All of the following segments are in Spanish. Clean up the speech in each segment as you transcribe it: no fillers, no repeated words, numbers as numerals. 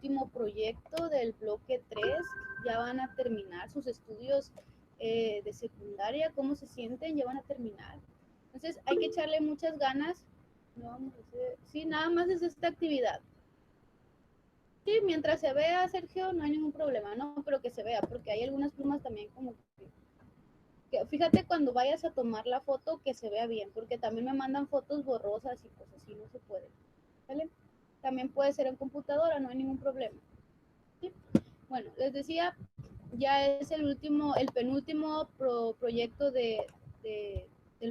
último proyecto del bloque 3. Ya van a terminar sus estudios de secundaria. ¿Cómo se sienten? Ya van a terminar. Entonces hay que echarle muchas ganas. No vamos a hacer, sí, nada más es esta actividad. Sí, mientras se vea, Sergio, no hay ningún problema, ¿no? Pero que se vea, porque hay algunas plumas también como que fíjate cuando vayas a tomar la foto que se vea bien, porque también me mandan fotos borrosas y cosas así, no se puede, ¿vale? También puede ser en computadora, no hay ningún problema. ¿Sí? Bueno, les decía, ya es el penúltimo proyecto del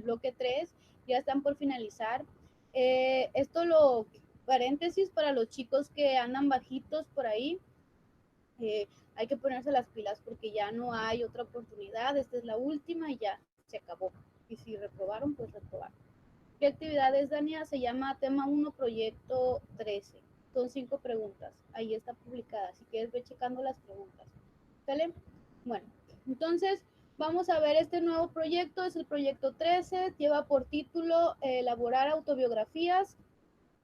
bloque 3, ya están por finalizar. Paréntesis para los chicos que andan bajitos por ahí, hay que ponerse las pilas porque ya no hay otra oportunidad, esta es la última y ya se acabó. Y si reprobaron, pues reprobaron. ¿Qué actividad es, Dania? Se llama tema 1, proyecto 13. Son 5 preguntas. Ahí está publicada. Si quieres, ve checando las preguntas. ¿Sale? Bueno, entonces vamos a ver este nuevo proyecto. Es el proyecto 13. Lleva por título elaborar autobiografías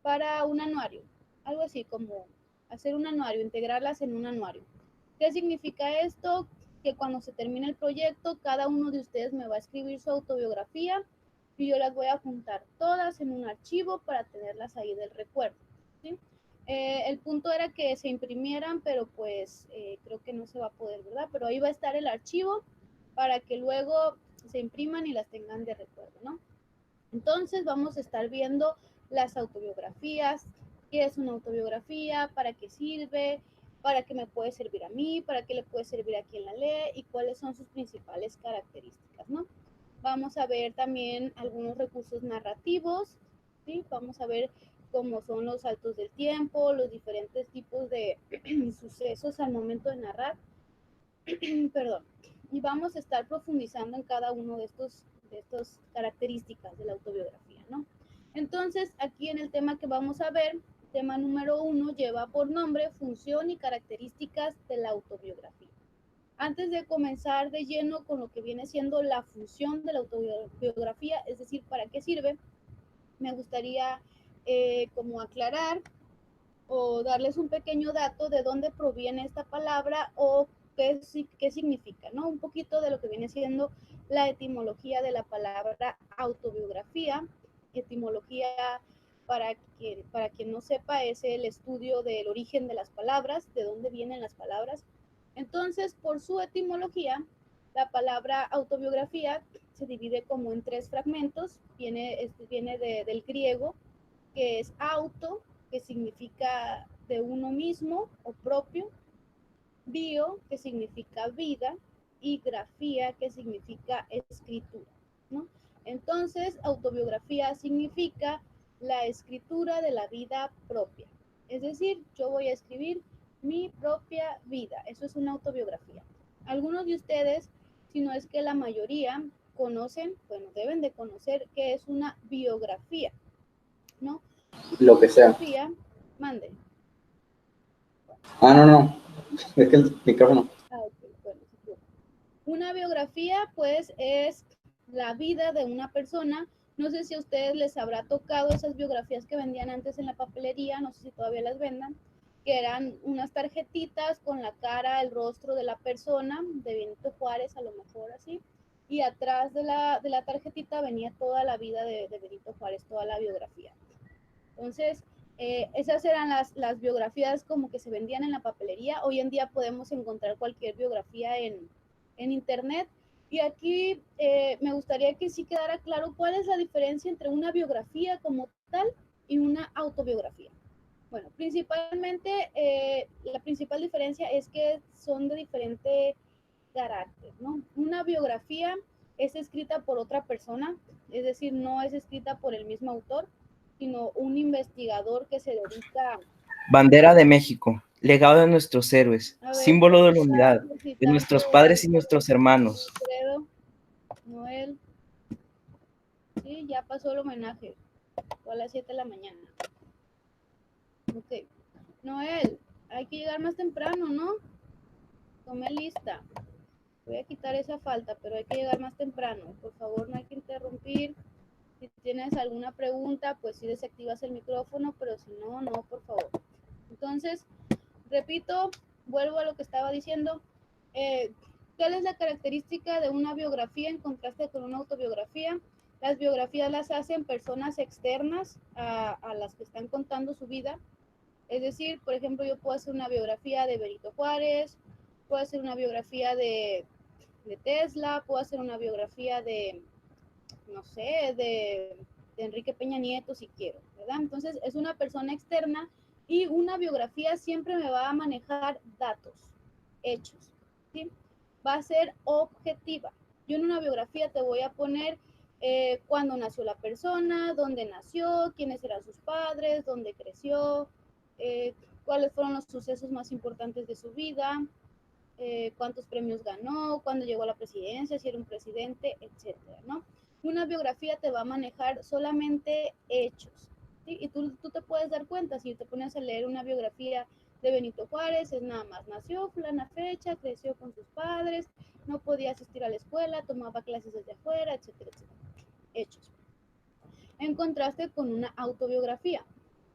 para un anuario. Algo así como hacer un anuario, integrarlas en un anuario. ¿Qué significa esto? Que cuando se termine el proyecto, cada uno de ustedes me va a escribir su autobiografía y yo las voy a juntar todas en un archivo para tenerlas ahí del recuerdo. ¿Sí? El punto era que se imprimieran, pero pues creo que no se va a poder, ¿verdad? Pero ahí va a estar el archivo para que luego se impriman y las tengan de recuerdo, ¿no? Entonces vamos a estar viendo las autobiografías, qué es una autobiografía, para qué sirve, para qué me puede servir a mí, para qué le puede servir a quien la lee y cuáles son sus principales características, ¿no? Vamos a ver también algunos recursos narrativos, ¿sí? Vamos a ver cómo son los saltos del tiempo, los diferentes tipos de sucesos al momento de narrar, perdón, y vamos a estar profundizando en cada uno de estas características de la autobiografía, ¿no? Entonces, aquí en el tema que vamos a ver, tema número 1 lleva por nombre función y características de la autobiografía. Antes de comenzar de lleno con lo que viene siendo la función de la autobiografía, es decir, para qué sirve, me gustaría como aclarar o darles un pequeño dato de dónde proviene esta palabra o qué significa, ¿no? Un poquito de lo que viene siendo la etimología de la palabra autobiografía. Etimología, para quien no sepa, es el estudio del origen de las palabras, de dónde vienen las palabras. Entonces, por su etimología, la palabra autobiografía se divide como en 3 fragmentos. Viene del griego, que es auto, que significa de uno mismo o propio, bio, que significa vida, y grafía, que significa escritura, ¿no? Entonces, autobiografía significa la escritura de la vida propia. Es decir, yo voy a escribir mi propia vida. Eso es una autobiografía. Algunos de ustedes, si no es que la mayoría, conocen, bueno, deben de conocer qué es una biografía, ¿no? Lo que sea. Biografía, mande. Ah, no, no. Es que el micrófono. Okay, bueno, una biografía, pues, es la vida de una persona. No sé si a ustedes les habrá tocado esas biografías que vendían antes en la papelería, no sé si todavía las vendan, que eran unas tarjetitas con la cara, el rostro de la persona, de Benito Juárez, a lo mejor así, y atrás de la tarjetita venía toda la vida de Benito Juárez, toda la biografía. Entonces, esas eran las biografías como que se vendían en la papelería. Hoy en día podemos encontrar cualquier biografía en internet. Y aquí me gustaría que sí quedara claro cuál es la diferencia entre una biografía como tal y una autobiografía. Bueno, principalmente la principal diferencia es que son de diferente carácter, ¿no? Una biografía es escrita por otra persona, es decir, no es escrita por el mismo autor, sino un investigador que se dedica. Bandera de México, legado de nuestros héroes, A ver, símbolo de la está unidad, de nuestros ejercitando padres y nuestros hermanos. Alfredo, Noel. Sí, ya pasó el homenaje, fue a las 7 de la mañana. Ok, Noel, hay que llegar más temprano, ¿no? Tome lista. Voy a quitar esa falta, pero hay que llegar más temprano. Por favor, no hay que interrumpir. Si tienes alguna pregunta, pues sí desactivas el micrófono, pero si no, no, por favor. Entonces, Repito, vuelvo a lo que estaba diciendo. ¿Cuál es la característica de una biografía en contraste con una autobiografía? Las biografías las hacen personas externas a las que están contando su vida. Es decir, por ejemplo, yo puedo hacer una biografía de Benito Juárez, puedo hacer una biografía de Tesla, puedo hacer una biografía de, no sé, de Enrique Peña Nieto si quiero, ¿verdad? Entonces es una persona externa y una biografía siempre me va a manejar datos, hechos, ¿sí? Va a ser objetiva. Yo en una biografía te voy a poner cuándo nació la persona, dónde nació, quiénes eran sus padres, dónde creció, cuáles fueron los sucesos más importantes de su vida, cuántos premios ganó, cuándo llegó a la presidencia, si era un presidente, etcétera, ¿no? Una biografía te va a manejar solamente hechos, ¿sí? Y tú te puedes dar cuenta, si te pones a leer una biografía de Benito Juárez, es nada más, nació fulana fecha, creció con sus padres, no podía asistir a la escuela, tomaba clases desde afuera, etcétera, etcétera. Hechos. En contraste con una autobiografía.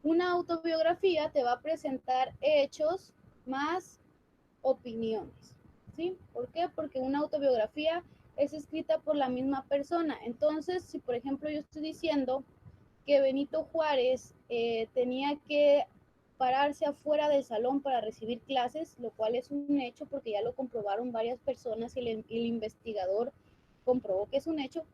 Una autobiografía te va a presentar hechos más opiniones, ¿sí? ¿Por qué? Porque una autobiografía es escrita por la misma persona. Entonces, si por ejemplo yo estoy diciendo que Benito Juárez tenía que pararse afuera del salón para recibir clases, lo cual es un hecho porque ya lo comprobaron varias personas y el investigador comprobó que es un hecho.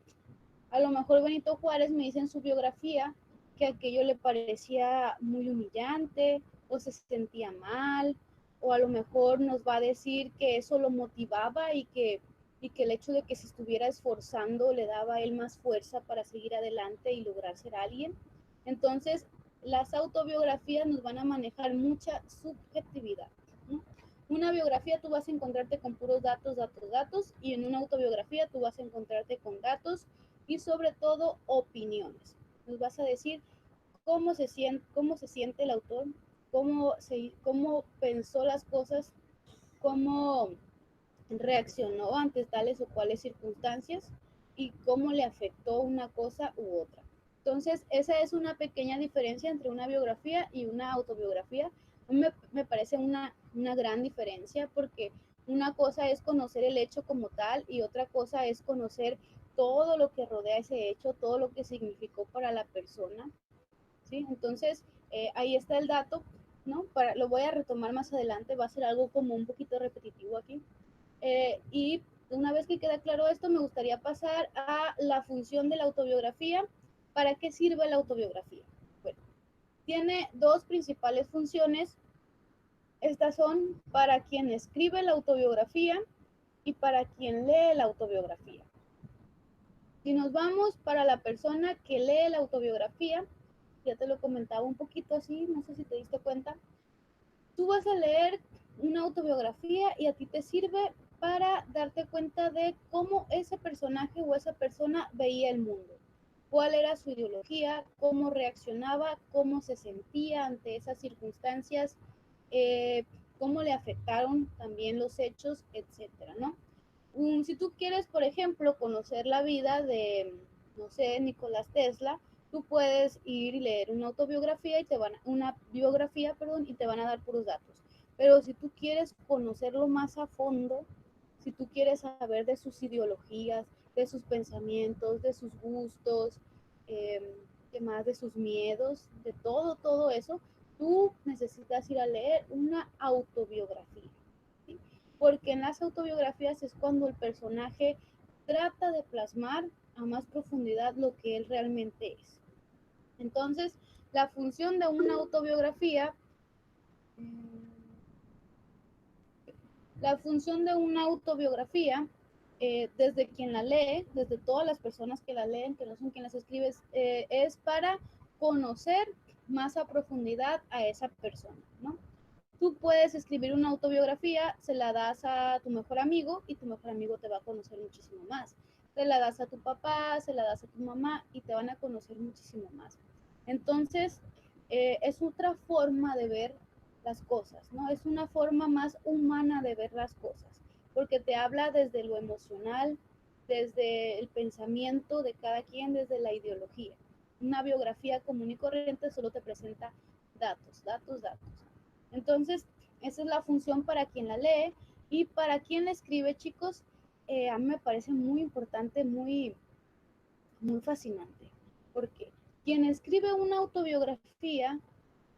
A lo mejor Benito Juárez me dice en su biografía que aquello le parecía muy humillante o se sentía mal, o a lo mejor nos va a decir que eso lo motivaba y que el hecho de que se estuviera esforzando le daba a él más fuerza para seguir adelante y lograr ser alguien. Entonces, las autobiografías nos van a manejar mucha subjetividad, ¿no? Una biografía tú vas a encontrarte con puros datos, datos, datos, y en una autobiografía tú vas a encontrarte con datos y sobre todo opiniones. Nos vas a decir cómo se siente el autor, cómo pensó las cosas, cómo reaccionó ante tales o cuales circunstancias y cómo le afectó una cosa u otra. Entonces, esa es una pequeña diferencia entre una biografía y una autobiografía. Me parece una gran diferencia porque una cosa es conocer el hecho como tal y otra cosa es conocer todo lo que rodea ese hecho, todo lo que significó para la persona, ¿sí? Entonces, ahí está el dato, ¿no? Lo voy a retomar más adelante, va a ser algo como un poquito repetitivo aquí. Y una vez que queda claro esto, me gustaría pasar a la función de la autobiografía. ¿Para qué sirve la autobiografía? Bueno, tiene dos principales funciones. Estas son para quien escribe la autobiografía y para quien lee la autobiografía. Si nos vamos para la persona que lee la autobiografía, ya te lo comentaba un poquito así, no sé si te diste cuenta, tú vas a leer una autobiografía y a ti te sirve para darte cuenta de cómo ese personaje o esa persona veía el mundo, cuál era su ideología, cómo reaccionaba, cómo se sentía ante esas circunstancias, cómo le afectaron también los hechos, etcétera, ¿no? Si tú quieres, por ejemplo, conocer la vida de, no sé, Nicolás Tesla, tú puedes ir y leer una autobiografía y una biografía, perdón, y te van a dar puros datos. Pero si tú quieres conocerlo más a fondo, si tú quieres saber de sus ideologías, de sus pensamientos, de sus gustos, de más de sus miedos, de todo eso, tú necesitas ir a leer una autobiografía, ¿sí? Porque en las autobiografías es cuando el personaje trata de plasmar a más profundidad lo que él realmente es. Entonces, la función de una autobiografía, desde quien la lee, desde todas las personas que la leen, que no son quien las escribe, es para conocer más a profundidad a esa persona, ¿no? Tú puedes escribir una autobiografía, se la das a tu mejor amigo y tu mejor amigo te va a conocer muchísimo más. Se la das a tu papá, se la das a tu mamá y te van a conocer muchísimo más. Entonces, es otra forma de ver las cosas, ¿no? Es una forma más humana de ver las cosas, porque te habla desde lo emocional, desde el pensamiento de cada quien, desde la ideología. Una biografía común y corriente solo te presenta datos, datos, datos. Entonces, Esa es la función para quien la lee y para quien la escribe, chicos. A mí me parece muy importante, muy fascinante, porque quien escribe una autobiografía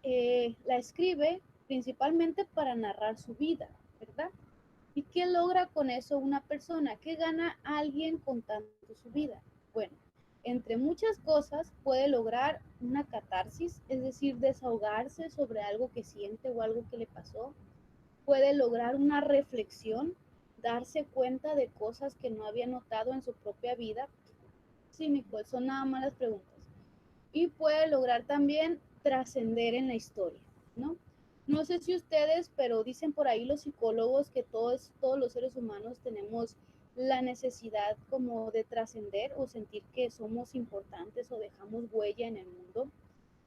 la escribe principalmente para narrar su vida, ¿verdad? ¿Y qué logra con eso una persona? ¿Qué gana alguien contando su vida? Bueno, entre muchas cosas puede lograr una catarsis, es decir, desahogarse sobre algo que siente o algo que le pasó. Puede lograr una reflexión, darse cuenta de cosas que no había notado en su propia vida. Sí, Nicole, son nada más las preguntas. Y puede lograr también trascender en la historia, ¿no? No sé si ustedes, pero dicen por ahí los psicólogos que todos los seres humanos tenemos la necesidad como de trascender o sentir que somos importantes o dejamos huella en el mundo.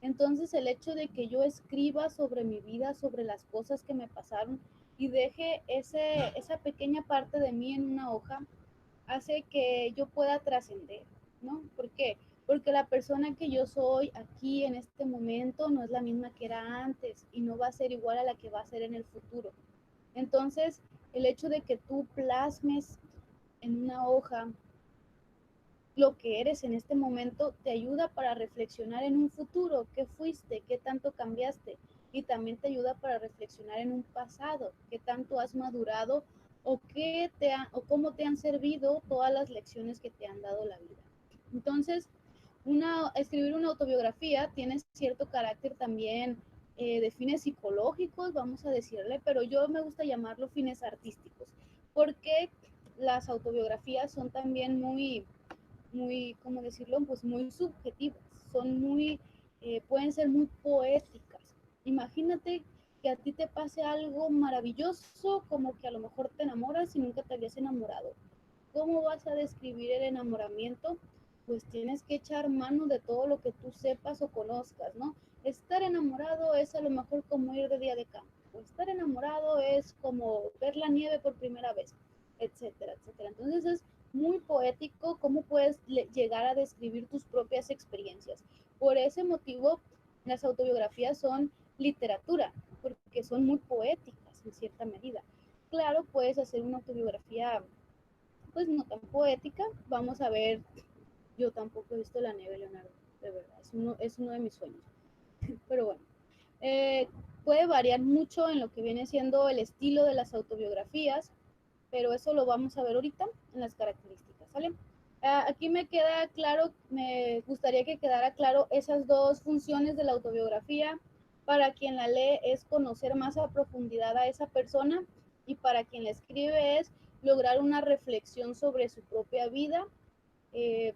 Entonces el hecho de que yo escriba sobre mi vida, sobre las cosas que me pasaron y deje esa pequeña parte de mí en una hoja, hace que yo pueda trascender, ¿no? ¿Por qué? Porque la persona que yo soy aquí en este momento no es la misma que era antes y no va a ser igual a la que va a ser en el futuro. Entonces, el hecho de que tú plasmes en una hoja lo que eres en este momento te ayuda para reflexionar en un futuro, qué fuiste, qué tanto cambiaste, y también te ayuda para reflexionar en un pasado, qué tanto has madurado o o cómo te han servido todas las lecciones que te han dado la vida. Entonces, escribir una autobiografía tiene cierto carácter también de fines psicológicos, vamos a decirle, pero yo me gusta llamarlo fines artísticos, porque las autobiografías son también ¿cómo decirlo? Pues muy subjetivas, son pueden ser muy poéticas. Imagínate que a ti te pase algo maravilloso, como que a lo mejor te enamoras y nunca te habías enamorado. ¿Cómo vas a describir el enamoramiento? Pues tienes que echar mano de todo lo que tú sepas o conozcas, ¿no? Estar enamorado es a lo mejor como ir de día de campo, o estar enamorado es como ver la nieve por primera vez, etcétera, etcétera. Entonces es muy poético cómo puedes llegar a describir tus propias experiencias. Por ese motivo, las autobiografías son literatura, porque son muy poéticas en cierta medida. Claro, puedes hacer una autobiografía pues no tan poética. Vamos a ver, yo tampoco he visto la nieve, Leonardo, de verdad, es uno de mis sueños. Pero bueno, eh, puede variar mucho en lo que viene siendo el estilo de las autobiografías, pero eso lo vamos a ver ahorita en las características, ¿sale? Aquí me queda claro, me gustaría que quedara claro esas dos funciones de la autobiografía. Para quien la lee es conocer más a profundidad a esa persona, y para quien la escribe es lograr una reflexión sobre su propia vida. Eh,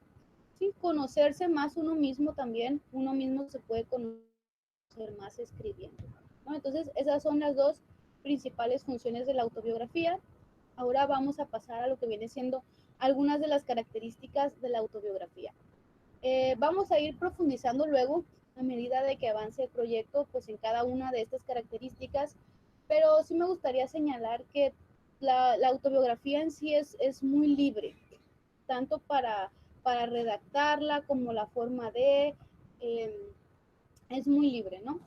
sí, conocerse más uno mismo también, uno mismo se puede conocer más escribiendo, ¿no? Entonces, esas son las dos principales funciones de la autobiografía. Ahora vamos a pasar a lo que viene siendo algunas de las características de la autobiografía. Vamos a ir profundizando luego a medida de que avance el proyecto, pues en cada una de estas características, pero sí me gustaría señalar que la autobiografía en sí es muy libre, tanto para redactarla como la forma eh, es muy libre, ¿no?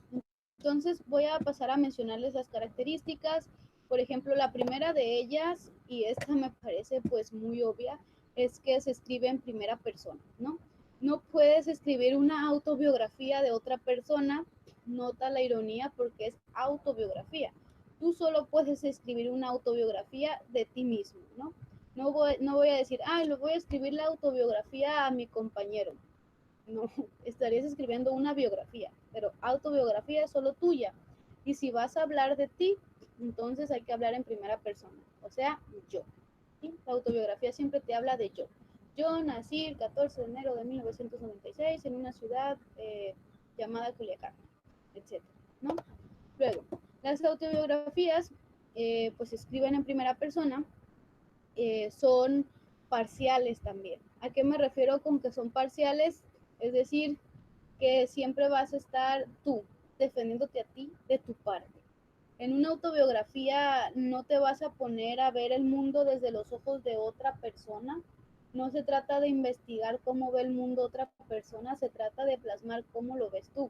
Entonces voy a pasar a mencionarles las características. Por ejemplo, la primera de ellas, y esta me parece pues muy obvia, es que se escribe en primera persona, ¿no? No puedes escribir una autobiografía de otra persona, nota la ironía, porque es autobiografía. Tú solo puedes escribir una autobiografía de ti mismo, ¿no? No voy a decir, lo voy a escribir la autobiografía a mi compañero. No, estarías escribiendo una biografía, pero autobiografía es solo tuya. Y si vas a hablar de ti, entonces hay que hablar en primera persona, o sea, yo. ¿Sí? La autobiografía siempre te habla de yo. Yo nací el 14 de enero de 1996 en una ciudad llamada Culiacán, etcétera, ¿no? Luego, las autobiografías pues se escriben en primera persona, son parciales también. ¿A qué me refiero con que son parciales? Es decir, que siempre vas a estar tú defendiéndote a ti de tu parte. En una autobiografía no te vas a poner a ver el mundo desde los ojos de otra persona. No se trata de investigar cómo ve el mundo otra persona, se trata de plasmar cómo lo ves tú.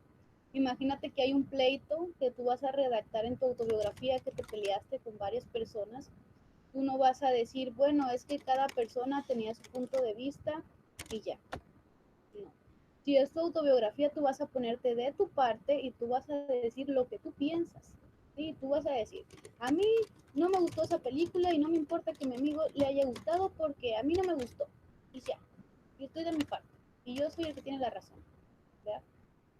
Imagínate que hay un pleito que tú vas a redactar en tu autobiografía, que te peleaste con varias personas. Tú no vas a decir, bueno, es que cada persona tenía su punto de vista y ya. No. Si es tu autobiografía, tú vas a ponerte de tu parte y tú vas a decir lo que tú piensas. ¿Sí? Tú vas a decir, a mí no me gustó esa película y no me importa que a mi amigo le haya gustado porque a mí no me gustó. Y ya, yo estoy de mi parte. Y yo soy el que tiene la razón. ¿Verdad?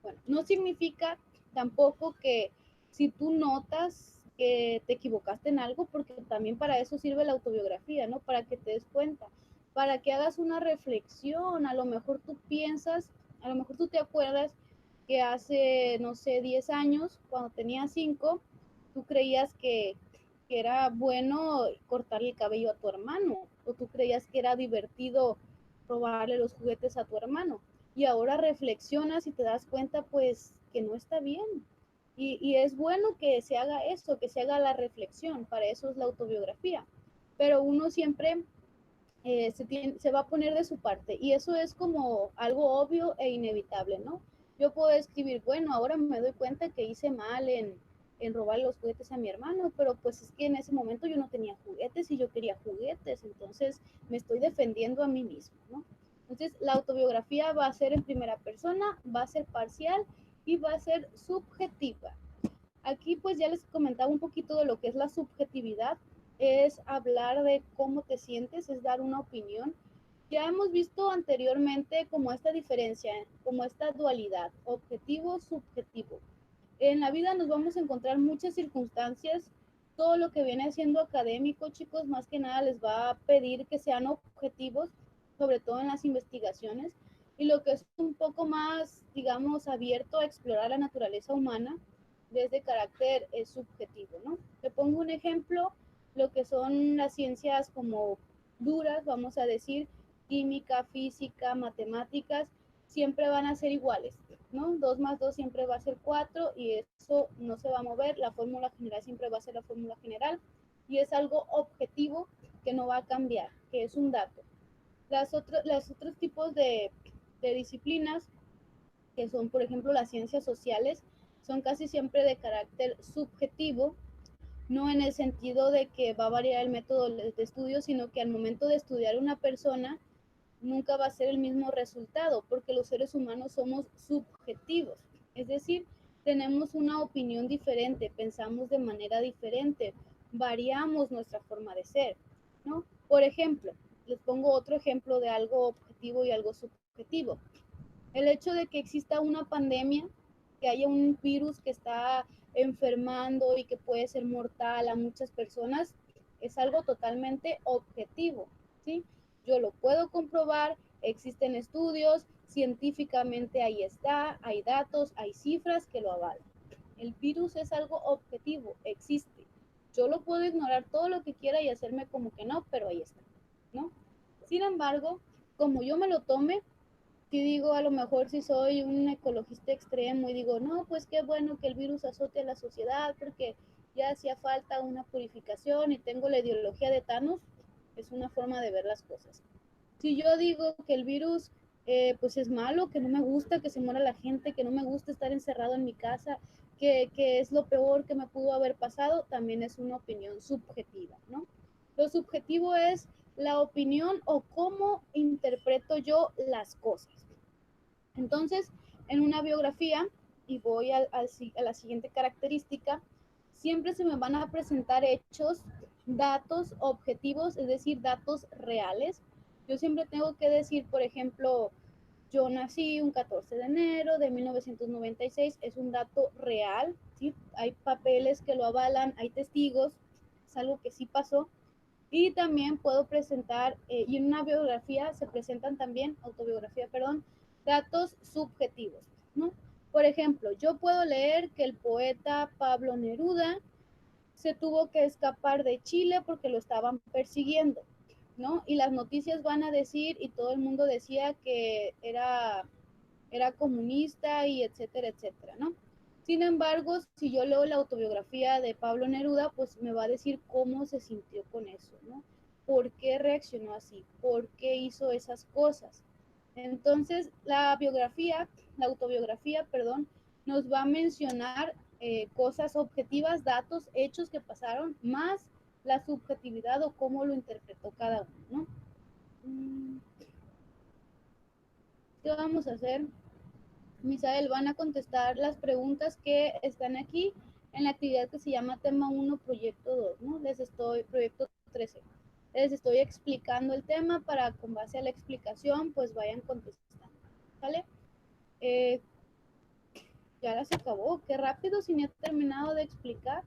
Bueno, no significa tampoco que si tú notas que te equivocaste en algo, porque también para eso sirve la autobiografía, ¿no? Para que te des cuenta, para que hagas una reflexión, a lo mejor tú piensas, a lo mejor tú te acuerdas que hace, no sé, 10 años, cuando tenías 5, tú creías que era bueno cortarle el cabello a tu hermano, o tú creías que era divertido robarle los juguetes a tu hermano y ahora reflexionas y te das cuenta pues que no está bien. Y es bueno que se haga eso, que se haga la reflexión, para eso es la autobiografía. Pero uno siempre se va a poner de su parte y eso es como algo obvio e inevitable, ¿no? Yo puedo escribir, bueno, ahora me doy cuenta que hice mal en robar los juguetes a mi hermano, pero pues es que en ese momento yo no tenía juguetes y yo quería juguetes, entonces me estoy defendiendo a mí mismo, ¿no? Entonces la autobiografía va a ser en primera persona, va a ser parcial y va a ser subjetiva. Aquí pues ya les comentaba un poquito de lo que es la subjetividad, es hablar de cómo te sientes, es dar una opinión. Ya hemos visto anteriormente como esta diferencia, como esta dualidad, objetivo, subjetivo. En la vida nos vamos a encontrar muchas circunstancias, todo lo que viene siendo académico, chicos, más que nada les va a pedir que sean objetivos, sobre todo en las investigaciones, y lo que es un poco más, digamos, abierto a explorar la naturaleza humana desde carácter subjetivo, ¿no? Te pongo un ejemplo, lo que son las ciencias como duras, vamos a decir, química, física, matemáticas, siempre van a ser iguales, ¿no? 2 más 2 siempre va a ser 4 y eso no se va a mover, la fórmula general siempre va a ser la fórmula general y es algo objetivo que no va a cambiar, que es un dato. Los otros tipos de disciplinas, que son, por ejemplo, las ciencias sociales, son casi siempre de carácter subjetivo, no en el sentido de que va a variar el método de estudio, sino que al momento de estudiar una persona nunca va a ser el mismo resultado, porque los seres humanos somos subjetivos, es decir, tenemos una opinión diferente, pensamos de manera diferente, variamos nuestra forma de ser, ¿no? Por ejemplo, les pongo otro ejemplo de algo objetivo y algo subjetivo. El hecho de que exista una pandemia, que haya un virus que está enfermando y que puede ser mortal a muchas personas, es algo totalmente objetivo, ¿sí? Yo lo puedo comprobar, existen estudios, científicamente ahí está, hay datos, hay cifras que lo avalan. El virus es algo objetivo, existe. Yo lo puedo ignorar todo lo que quiera y hacerme como que no, pero ahí está, ¿no? Sin embargo, como yo me lo tome, si digo, a lo mejor si soy un ecologista extremo y digo, no, pues qué bueno que el virus azote a la sociedad porque ya hacía falta una purificación y tengo la ideología de Thanos, es una forma de ver las cosas. Si yo digo que el virus pues es malo, que no me gusta que se muera la gente, que no me gusta estar encerrado en mi casa, que es lo peor que me pudo haber pasado, también es una opinión subjetiva, ¿no? Lo subjetivo es la opinión o cómo interpreto yo las cosas. Entonces, en una biografía, y voy a la siguiente característica, siempre se me van a presentar hechos, datos objetivos, es decir, datos reales. Yo siempre tengo que decir, por ejemplo, yo nací un 14 de enero de 1996, es un dato real, ¿sí? Hay papeles que lo avalan, hay testigos, es algo que sí pasó. Y también puedo presentar, y en una biografía se presentan también, autobiografía, perdón, datos subjetivos, ¿no? Por ejemplo, yo puedo leer que el poeta Pablo Neruda se tuvo que escapar de Chile porque lo estaban persiguiendo, ¿no? Y las noticias van a decir, y todo el mundo decía que era comunista y etcétera, etcétera, ¿no? Sin embargo, si yo leo la autobiografía de Pablo Neruda, pues me va a decir cómo se sintió con eso, ¿no? ¿Por qué reaccionó así? ¿Por qué hizo esas cosas? Entonces, la autobiografía, perdón, nos va a mencionar cosas objetivas, datos, hechos que pasaron, más la subjetividad o cómo lo interpretó cada uno, ¿no? ¿Qué vamos a hacer? Misael, van a contestar las preguntas que están aquí en la actividad que se llama tema 1, proyecto 2, ¿no? Proyecto 13. Les estoy explicando el tema para, con base a la explicación, pues vayan contestando, ¿vale? Ya las acabó, qué rápido, si ni he terminado de explicar.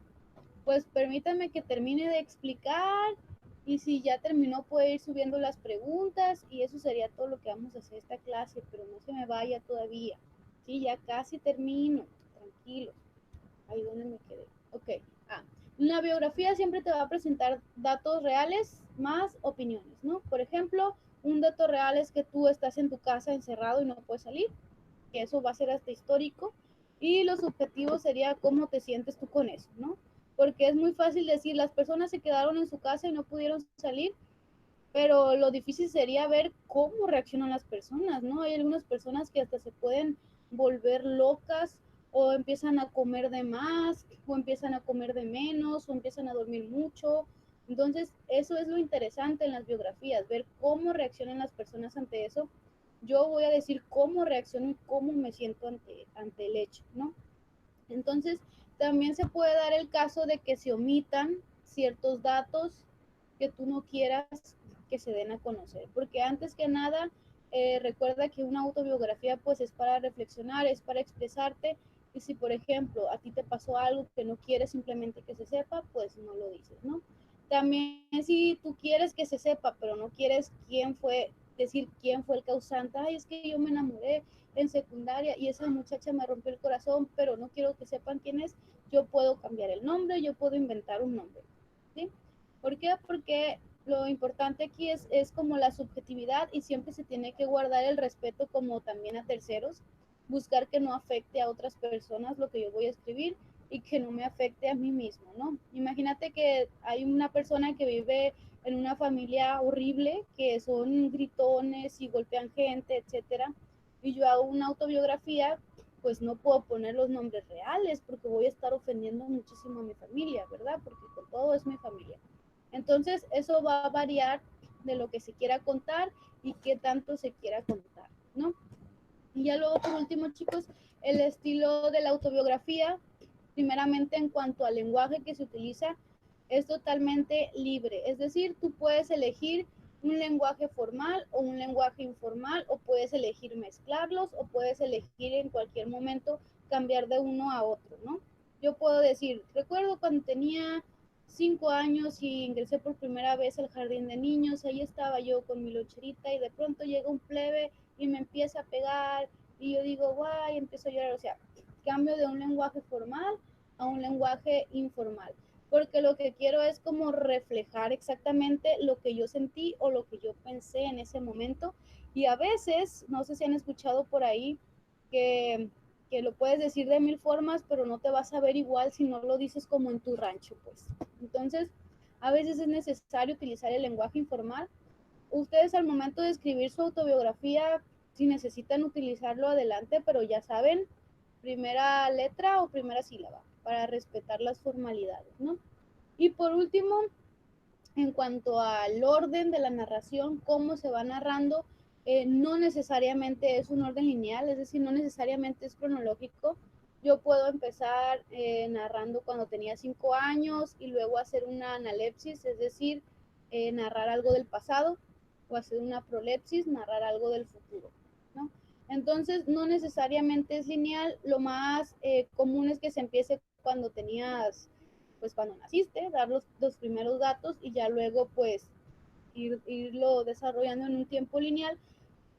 Pues permítanme que termine de explicar y si ya terminó puede ir subiendo las preguntas y eso sería todo lo que vamos a hacer esta clase, pero no se me vaya todavía. Sí, ya casi termino, tranquilos. Ahí donde me quedé. Ok. Una biografía siempre te va a presentar datos reales más opiniones, ¿no? Por ejemplo, un dato real es que tú estás en tu casa encerrado y no puedes salir, que eso va a ser hasta histórico. Y lo subjetivo sería cómo te sientes tú con eso, ¿no? Porque es muy fácil decir, las personas se quedaron en su casa y no pudieron salir, pero lo difícil sería ver cómo reaccionan las personas, ¿no? Hay algunas personas que hasta se pueden volver locas o empiezan a comer de más o empiezan a comer de menos o empiezan a dormir mucho. Entonces, eso es lo interesante en las biografías, ver cómo reaccionan las personas ante eso. Yo voy a decir cómo reacciono y cómo me siento ante el hecho, ¿no? Entonces, también se puede dar el caso de que se omitan ciertos datos que tú no quieras que se den a conocer, porque antes que nada, recuerda que una autobiografía pues es para reflexionar, es para expresarte, y si por ejemplo a ti te pasó algo que no quieres simplemente que se sepa, pues no lo dices, ¿no? También si tú quieres que se sepa, pero no quieres decir quién fue el causante, ay, es que yo me enamoré en secundaria y esa muchacha me rompió el corazón, pero no quiero que sepan quién es, yo puedo cambiar el nombre, yo puedo inventar un nombre, ¿sí? ¿Por qué? Porque lo importante aquí es como la subjetividad y siempre se tiene que guardar el respeto como también a terceros, buscar que no afecte a otras personas lo que yo voy a escribir y que no me afecte a mí mismo, ¿no? Imagínate que hay una persona que vive en una familia horrible, que son gritones y golpean gente, etcétera, y yo hago una autobiografía, pues no puedo poner los nombres reales porque voy a estar ofendiendo muchísimo a mi familia, ¿verdad? Porque con todo es mi familia. Entonces, eso va a variar de lo que se quiera contar y qué tanto se quiera contar, ¿no? Y ya luego, por último, chicos, el estilo de la autobiografía, primeramente en cuanto al lenguaje que se utiliza, es totalmente libre. Es decir, tú puedes elegir un lenguaje formal o un lenguaje informal, o puedes elegir mezclarlos, o puedes elegir en cualquier momento cambiar de uno a otro, ¿no? Yo puedo decir, recuerdo cuando tenía 5 años y ingresé por primera vez al jardín de niños, ahí estaba yo con mi loncherita y de pronto llega un plebe y me empieza a pegar y yo digo, guay, empiezo a llorar, o sea, cambio de un lenguaje formal a un lenguaje informal, porque lo que quiero es como reflejar exactamente lo que yo sentí o lo que yo pensé en ese momento. Y a veces, no sé si han escuchado por ahí, que, que lo puedes decir de mil formas, pero no te vas a ver igual si no lo dices como en tu rancho, pues. Entonces, a veces es necesario utilizar el lenguaje informal. Ustedes al momento de escribir su autobiografía, si necesitan utilizarlo adelante, pero ya saben, primera letra o primera sílaba, para respetar las formalidades, ¿no? Y por último, en cuanto al orden de la narración, cómo se va narrando, no necesariamente es un orden lineal, es decir, no necesariamente es cronológico. Yo puedo empezar narrando cuando tenía 5 años y luego hacer una analepsis, es decir, narrar algo del pasado, o hacer una prolepsis, narrar algo del futuro, ¿no? Entonces, no necesariamente es lineal, lo más común es que se empiece cuando tenías, pues cuando naciste, dar los primeros datos y ya luego pues irlo desarrollando en un tiempo lineal,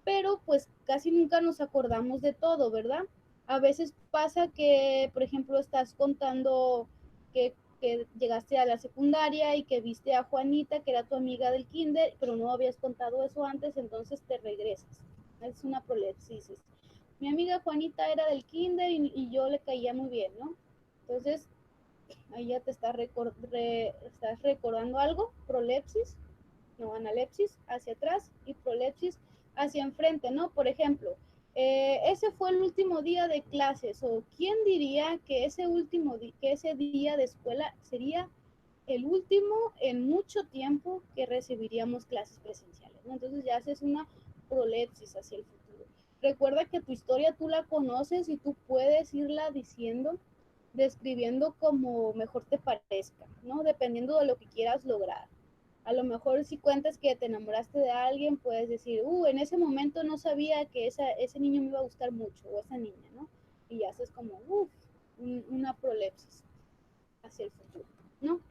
pero pues casi nunca nos acordamos de todo, ¿verdad? A veces pasa que, por ejemplo, estás contando que llegaste a la secundaria y que viste a Juanita, que era tu amiga del kinder, pero no habías contado eso antes, entonces te regresas. Es una prolepsis. Mi amiga Juanita era del kinder y yo le caía muy bien, ¿no? Entonces, ahí ya te estás recordando algo, prolepsis, no, analepsis hacia atrás y prolepsis hacia enfrente, ¿no? Por ejemplo, ese fue el último día de clases, o quién diría que ese día de escuela sería el último en mucho tiempo que recibiríamos clases presenciales, ¿no? Entonces ya haces una prolepsis hacia el futuro. Recuerda que tu historia tú la conoces y tú puedes irla diciendo, describiendo como mejor te parezca, ¿no? Dependiendo de lo que quieras lograr. A lo mejor si cuentas que te enamoraste de alguien, puedes decir, en ese momento no sabía que ese niño me iba a gustar mucho, o esa niña, ¿no? Y haces como, una prolepsis hacia el futuro, ¿no?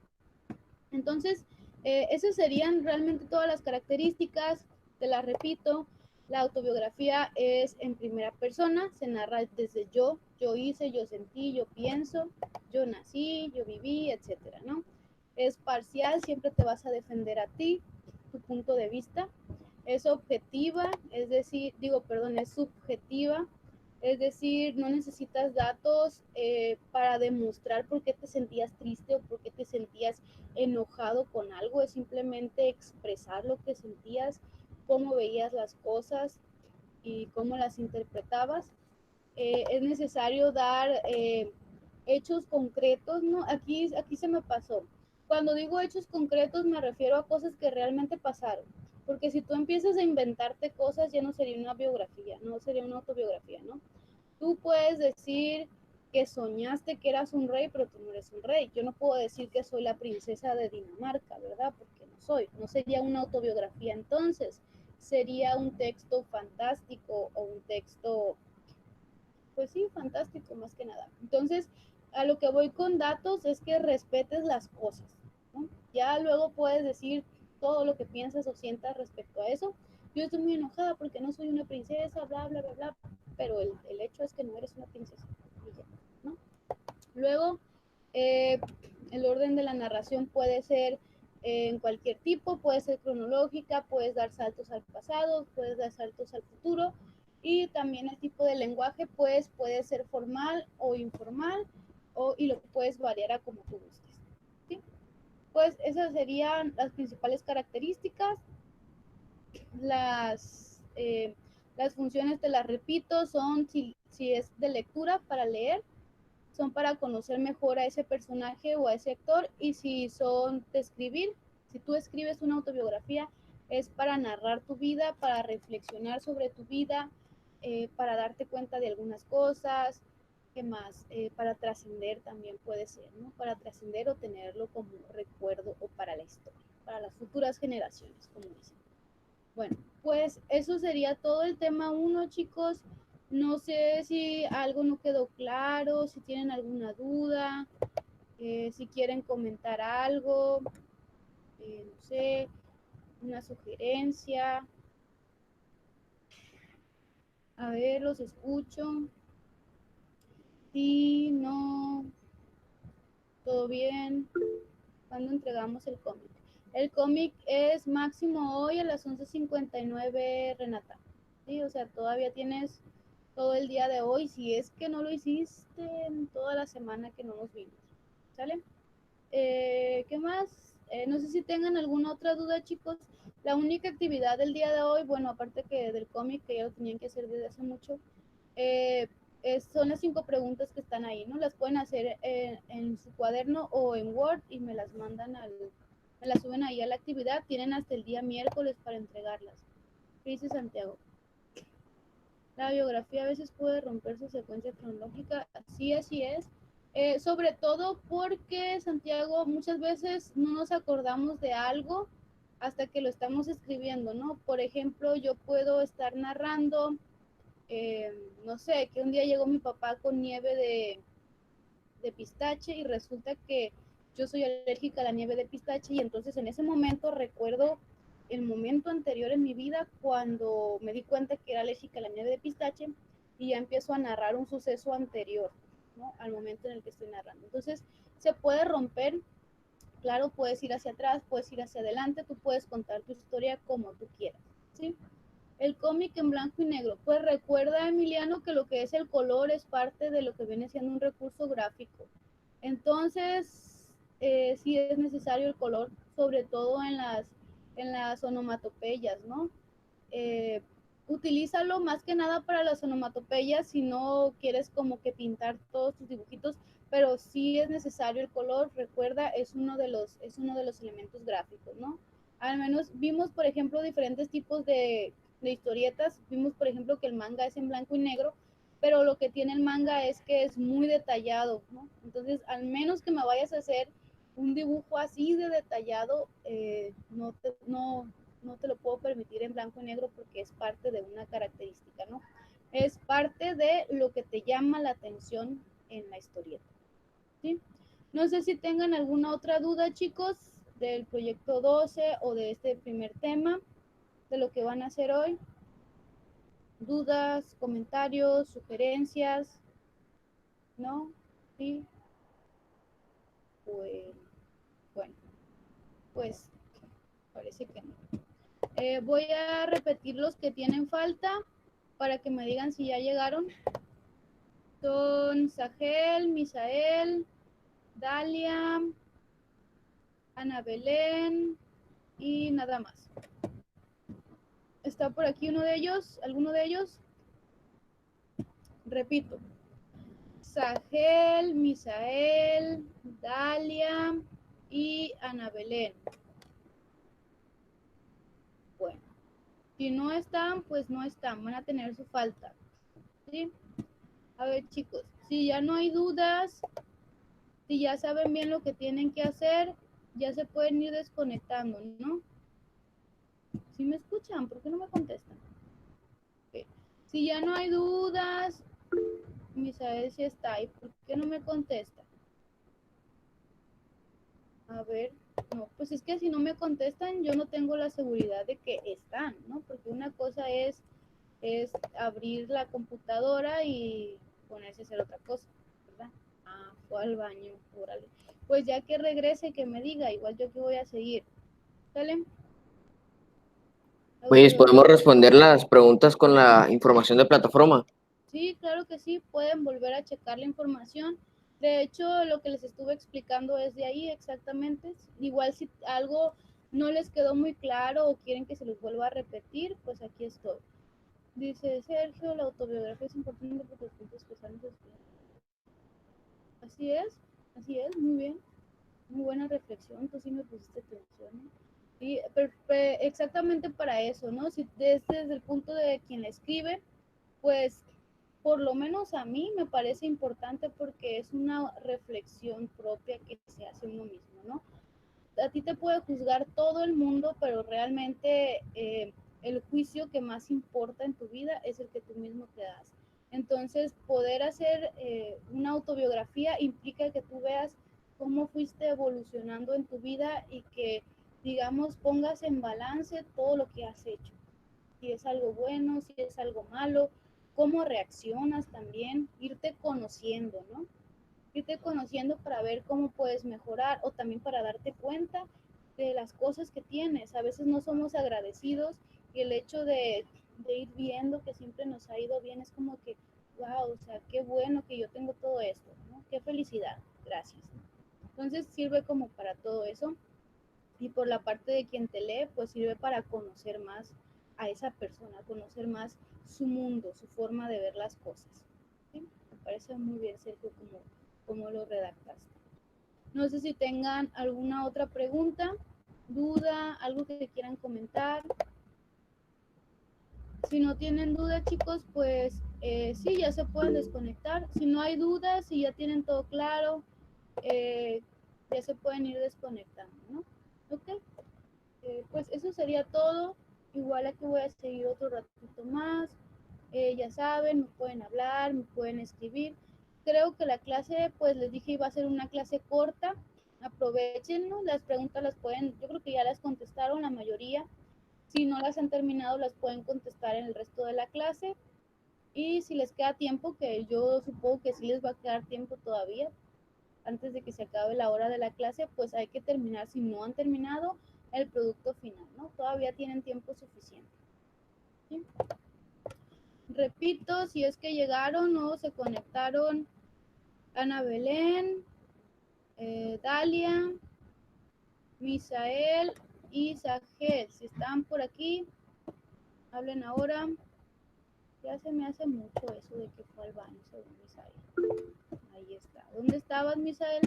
Entonces, esas serían realmente todas las características. Te las repito, la autobiografía es en primera persona, se narra desde yo hice, yo sentí, yo pienso, yo nací, yo viví, etcétera, ¿no? Es parcial, siempre te vas a defender a ti, tu punto de vista. Es objetiva, es subjetiva, es decir, no necesitas datos para demostrar por qué te sentías triste o por qué te sentías enojado con algo, es simplemente expresar lo que sentías, cómo veías las cosas y cómo las interpretabas. Es necesario dar hechos concretos, ¿no? Aquí se me pasó. Cuando digo hechos concretos me refiero a cosas que realmente pasaron, porque si tú empiezas a inventarte cosas ya no sería una biografía, no sería una autobiografía, ¿no? Tú puedes decir que soñaste que eras un rey, pero tú no eres un rey. Yo no puedo decir que soy la princesa de Dinamarca, ¿verdad? Porque no soy. No sería una autobiografía entonces. Sería un texto fantástico o un texto, pues sí, fantástico más que nada. Entonces, a lo que voy con datos es que respetes las cosas, ¿no? Ya luego puedes decir todo lo que piensas o sientas respecto a eso. Yo estoy muy enojada porque no soy una princesa, bla, bla, bla, bla, pero el hecho es que no eres una princesa. Y ya, ¿no? Luego, eh, el orden de la narración puede ser en cualquier tipo, puede ser cronológica, puedes dar saltos al pasado, puedes dar saltos al futuro, y también el tipo de lenguaje pues puede ser formal o informal, y lo puedes variar a como tú gustes, ¿sí? Pues esas serían las principales características. Las funciones, te las repito, son si es de lectura para leer, son para conocer mejor a ese personaje o a ese actor, y si son de escribir, si tú escribes una autobiografía, es para narrar tu vida, para reflexionar sobre tu vida, para darte cuenta de algunas cosas. ¿Qué más? Para trascender también puede ser, ¿no? Para trascender o tenerlo como recuerdo o para la historia, para las futuras generaciones, como dicen. Bueno, pues eso sería todo el tema 1, chicos. No sé si algo no quedó claro, si tienen alguna duda, si quieren comentar algo, no sé, una sugerencia. A ver, los escucho. Sí, no, todo bien. ¿Cuándo entregamos el cómic? El cómic es máximo hoy a las 11:59, Renata. Sí, o sea, todavía tienes todo el día de hoy, si es que no lo hiciste en toda la semana que no nos vimos. ¿Sale? ¿Qué más? No sé si tengan alguna otra duda, chicos. La única actividad del día de hoy, bueno, aparte que del cómic, que ya lo tenían que hacer desde hace mucho, son las 5 preguntas que están ahí, ¿no? Las pueden hacer en su cuaderno o en Word y me las me las suben ahí a la actividad. Tienen hasta el día miércoles para entregarlas. ¿Qué dice Santiago? La biografía a veces puede romper su secuencia cronológica. Sí, así es. Sobre todo porque, Santiago, muchas veces no nos acordamos de algo hasta que lo estamos escribiendo, ¿no? Por ejemplo, yo puedo estar narrando, no sé, que un día llegó mi papá con nieve de pistache y resulta que yo soy alérgica a la nieve de pistache, y entonces en ese momento recuerdo el momento anterior en mi vida cuando me di cuenta que era alérgica a la nieve de pistache, y ya empiezo a narrar un suceso anterior, ¿no? Al momento en el que estoy narrando. Entonces se puede romper, claro, puedes ir hacia atrás, puedes ir hacia adelante, tú puedes contar tu historia como tú quieras, ¿sí? El cómic en blanco y negro. Pues recuerda, Emiliano, que lo que es el color es parte de lo que viene siendo un recurso gráfico. Entonces, sí es necesario el color, sobre todo en las onomatopeyas, ¿no? utilízalo más que nada para las onomatopeyas si no quieres como que pintar todos tus dibujitos, pero sí es necesario el color, recuerda, es uno de los elementos gráficos, ¿no? Al menos vimos, por ejemplo, diferentes tipos de historietas, vimos, por ejemplo, que el manga es en blanco y negro, pero lo que tiene el manga es que es muy detallado, ¿no? Entonces, al menos que me vayas a hacer un dibujo así de detallado, no te lo puedo permitir en blanco y negro porque es parte de una característica, ¿no? Es parte de lo que te llama la atención en la historieta, ¿sí? No sé si tengan alguna otra duda, chicos, del proyecto 12 o de este primer tema, de lo que van a hacer hoy. Dudas, comentarios, sugerencias, ¿no? Sí. Pues, bueno, pues parece que no. Voy a repetir los que tienen falta para que me digan si ya llegaron. Son Sahel, Misael, Dalia, Ana Belén y nada más. ¿Está por aquí uno de ellos? ¿Alguno de ellos? Repito. Sahel, Misael, Dalia y Ana Belén. Bueno, si no están, pues no están, van a tener su falta, ¿sí? A ver, chicos, si ya no hay dudas, si ya saben bien lo que tienen que hacer, ya se pueden ir desconectando, ¿no? ¿Sí me escuchan? ¿Por qué no me contestan? Okay. Si ya no hay dudas, Misael sí está ahí, ¿por qué no me contesta? A ver, no, pues es que si no me contestan, yo no tengo la seguridad de que están, ¿no? Porque una cosa es abrir la computadora y ponerse a hacer otra cosa, ¿verdad? Ah, fue al baño, órale. Pues ya que regrese, que me diga, igual yo que voy a seguir. ¿Sale? Pues podemos responder las preguntas con la información de plataforma. Sí, claro que sí, pueden volver a checar la información. De hecho, lo que les estuve explicando es de ahí exactamente. Igual si algo no les quedó muy claro o quieren que se los vuelva a repetir, pues aquí estoy. Dice Sergio, la autobiografía es importante porque los puntos que están así es, muy bien, muy buena reflexión, tú sí me pusiste atención, ¿eh? Y exactamente para eso, ¿no? Si desde el punto de quien la escribe, pues por lo menos a mí me parece importante porque es una reflexión propia que se hace uno mismo, ¿no? A ti te puede juzgar todo el mundo, pero realmente el juicio que más importa en tu vida es el que tú mismo te das. Entonces, poder hacer una autobiografía implica que tú veas cómo fuiste evolucionando en tu vida y que, digamos, pongas en balance todo lo que has hecho. Si es algo bueno, si es algo malo, cómo reaccionas también, irte conociendo, ¿no? Irte conociendo para ver cómo puedes mejorar o también para darte cuenta de las cosas que tienes. A veces no somos agradecidos y el hecho de ir viendo que siempre nos ha ido bien es como que, wow, o sea, qué bueno que yo tengo todo esto, ¿no? Qué felicidad, gracias. Entonces sirve como para todo eso y por la parte de quien te lee, pues sirve para conocer más a esa persona, conocer más su mundo, su forma de ver las cosas. ¿Sí? Me parece muy bien, Sergio, como lo redactaste. No sé si tengan alguna otra pregunta, duda, algo que quieran comentar. Si no tienen duda, chicos, pues sí, ya se pueden desconectar. Si no hay dudas, si ya tienen todo claro, ya se pueden ir desconectando, ¿no? Ok. Pues eso sería todo. Igual aquí voy a seguir otro ratito más. Ya saben, me pueden hablar, me pueden escribir. Creo que la clase, pues les dije, iba a ser una clase corta. Aprovechenlo, las preguntas las pueden, yo creo que ya las contestaron la mayoría. Si no las han terminado, las pueden contestar en el resto de la clase. Y si les queda tiempo, que yo supongo que sí les va a quedar tiempo todavía, antes de que se acabe la hora de la clase, pues hay que terminar, si no han terminado, el producto final, ¿no? Todavía tienen tiempo suficiente. ¿Sí? Repito, si es que llegaron o se conectaron Ana Belén, Dalia, Misael y Sahel. Si están por aquí, hablen ahora. Ya se me hace mucho eso de que fue al baño, según Misael. Ahí está. ¿Dónde estabas, Misael?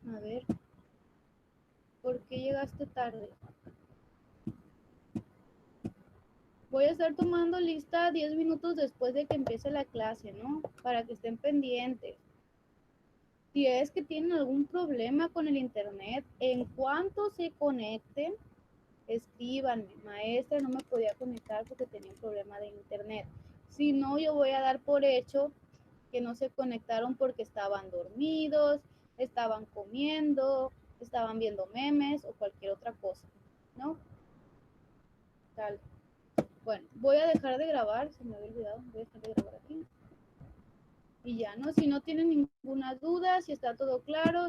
A ver. ¿Por qué llegaste tarde? Voy a estar tomando lista 10 minutos después de que empiece la clase, ¿no? Para que estén pendientes. Si es que tienen algún problema con el internet, en cuanto se conecten, escríbanme. Maestra, no me podía conectar porque tenía un problema de internet. Si no, yo voy a dar por hecho que no se conectaron porque estaban dormidos, estaban comiendo, estaban viendo memes o cualquier otra cosa, ¿no? Tal. Bueno, voy a dejar de grabar, se me había olvidado, voy a dejar de grabar aquí. Y ya, ¿no? Si no tienen ninguna duda, si está todo claro,